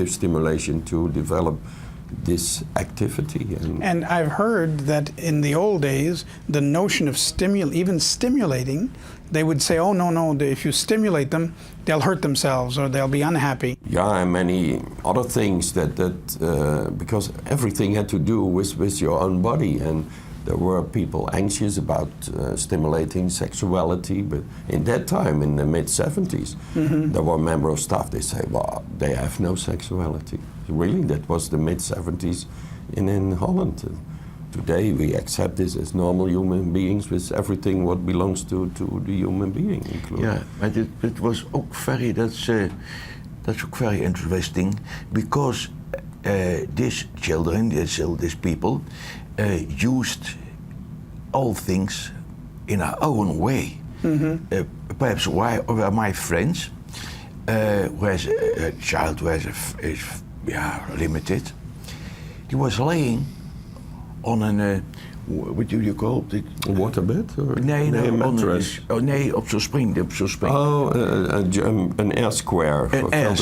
give stimulation to develop this activity. And I've heard that in the old days, the notion of even stimulating, they would say, oh, no, if you stimulate them, they'll hurt themselves or they'll be unhappy. Yeah, and many other things because everything had to do with your own body, and there were people anxious about stimulating sexuality, but in that time, in the mid-70s, there were members of staff, they say, well, they have no sexuality. Really, that was the mid-70s in Holland. Today we accept this as normal human beings with everything what belongs to the human being included. Yeah, but it was ook that's ook very interesting, because these children, these people, used all things in our own way. Perhaps were my friends, whereas a child who is limited, he was laying on an what do you call it? A waterbed? Or Nee, a mattress? Op zo'n spring. Oh, an air square. An air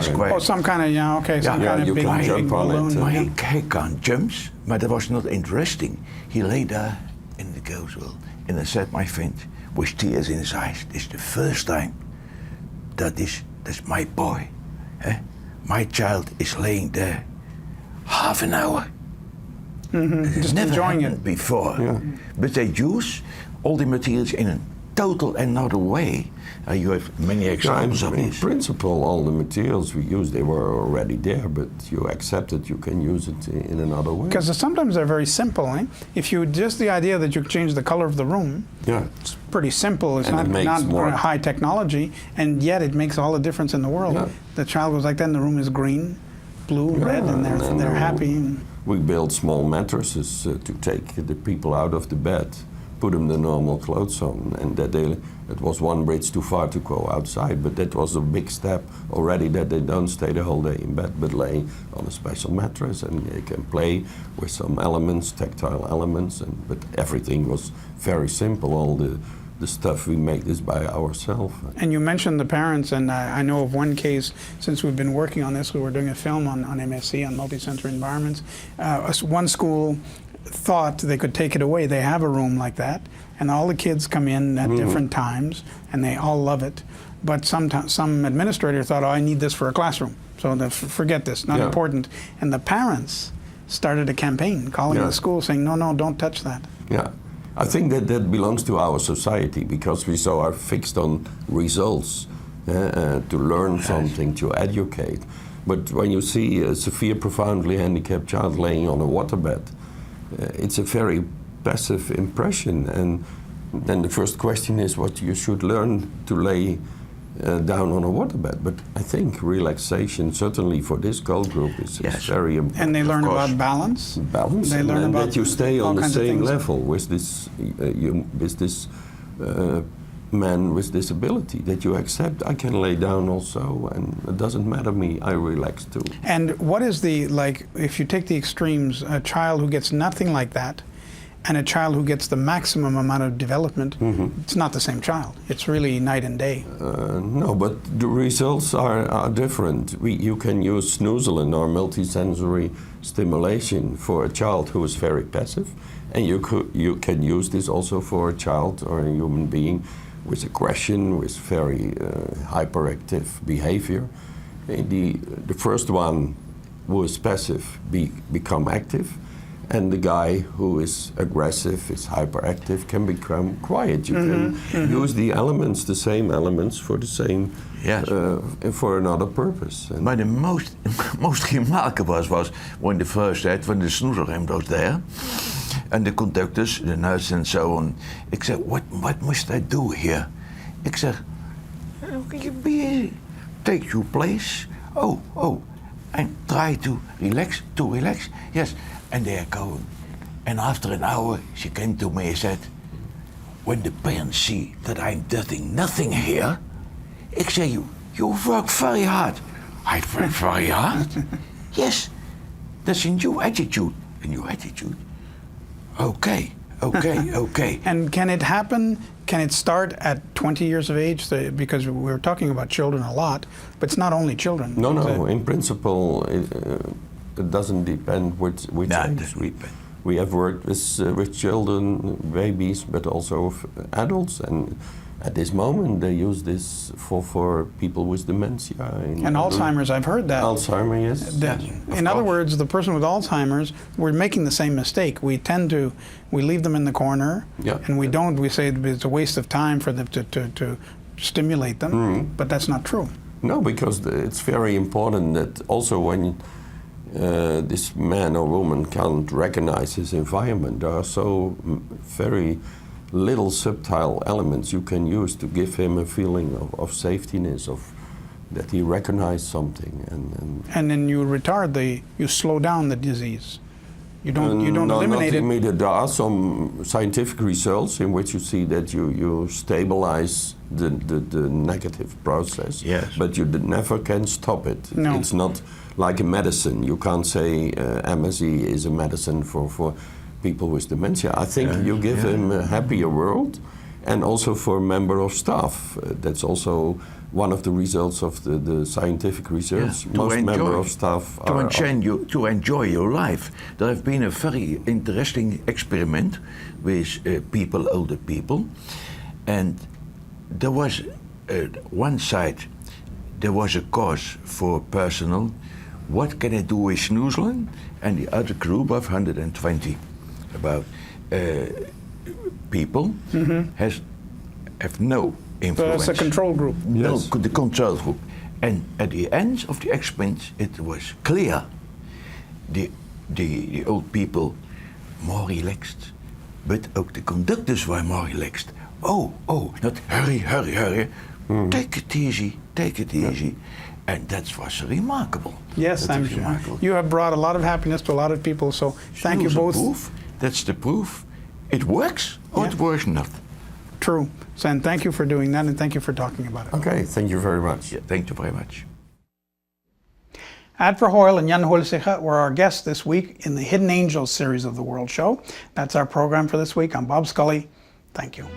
square. Oh, some kind of, some kind of big jump on balloon. it. Maar he can't jump, but that was not interesting. He lay there in the goes well, and I said, my friend, with tears in his eyes, this is the first time that's my boy. My child is laying there half an hour. Just never enjoying it before. Yeah. But they use all the materials in a total another way. You have many examples of in this. principle, all the materials we use, they were already there, but you accept that you can use it in another way. because sometimes they're very simple. If you just the idea that you change the color of the room, it's pretty simple. It's And not more high technology, and yet it makes all the difference in the world. Yeah. The child goes like that, and the room is green, blue, red, and they're happy. We build small mattresses to take the people out of the bed, put them the normal clothes on, and it was one bridge too far to go outside, but that was a big step already, that they don't stay the whole day in bed, but lay on a special mattress, and they can play with some elements, tactile elements, but everything was very simple. All the stuff we make this by ourselves. And you mentioned the parents, and I know of one case, since we've been working on this, we were doing a film on MSc, on multi-sensory environments. One school thought they could take it away. They have a room like that, and all the kids come in at different times, and they all love it. But some administrator thought, oh, I need this for a classroom, so forget this, not important. And the parents started a campaign calling the school saying, no, don't touch that. Yeah. I think that belongs to our society, because we so are fixed on results, to learn something, to educate. But when you see a severe, profoundly handicapped child laying on a waterbed, it's a very passive impression. And then the first question is what you should learn to lay down on a waterbed. But I think relaxation, certainly for this goal group, is very important. And they learn about balance. Balance, they learn about that you stay on the same level with this man with disability, that you accept I can lay down also, and it doesn't matter me, I relax too. And what is if you take the extremes, a child who gets nothing like that, and a child who gets the maximum amount of development, it's not the same child. It's really night and day. No, but the results are different. You can use snoozelen or multisensory stimulation for a child who is very passive, and you can use this also for a child or a human being with aggression, with very hyperactive behavior. The first one who is passive become active, and the guy who is aggressive, is hyperactive, can become quiet. You can use the elements, the same elements, for the same, for another purpose. But the most remarkable was when the first when the snoozerem was there, and the conductors, the nurse and so on. Ik said, what must I do here? Ik said, take your place. Oh, and try to relax. Yes. And they are going. And after an hour, she came to me and said, when the parents see that I'm doing nothing here, ik say, you work very hard. I work very hard? Yes, that's a new attitude. A new attitude? Okay, Okay, okay. And can it happen? Can it start at 20 years of age? Because we're talking about children a lot, but it's not only children. No. In principle, it doesn't depend which age. We have worked with children, babies, but also adults, and at this moment they use this for people with dementia. And Alzheimer's, I've heard that. Alzheimer's, yes. In other words, the person with Alzheimer's, we're making the same mistake. We leave them in the corner, and we say it's a waste of time for them to stimulate them, but that's not true. No, because it's very important that also when this man or woman can't recognize his environment, there are so very little subtle elements you can use to give him a feeling of safetiness, of that he recognizes something, and then you slow down the disease. You don't eliminate it. Immediately. There are some scientific results in which you see that you stabilize the negative process, but you never can stop it. No. It's not like a medicine. You can't say MSE is a medicine for people with dementia. I think you give him a happier world, and also for a member of staff. That's also one of the results of the scientific research. Most member of staff to enjoy your life. There have been a very interesting experiment with older people, and there was one side, there was a cause for personal, what can I do with snoozelen, and the other group of 120 about people have no influence. So it's a control group. No, the control group. And at the end of the experiment, it was clear the old people more relaxed, but ook the conductors were more relaxed. Oh, not hurry. Take it easy. And that was remarkable. Yes, I'm sure. Remarkable. You have brought a lot of happiness to a lot of people, so thank you both. That's the proof. It works or it works not. True. And thank you for doing that, and thank you for talking about it. Okay, thank you very much. Yeah, thank you very much. Ad Verheul and Jan Hulsegge were our guests this week in the Hidden Angels series of the World Show. That's our program for this week. I'm Bob Scully. Thank you.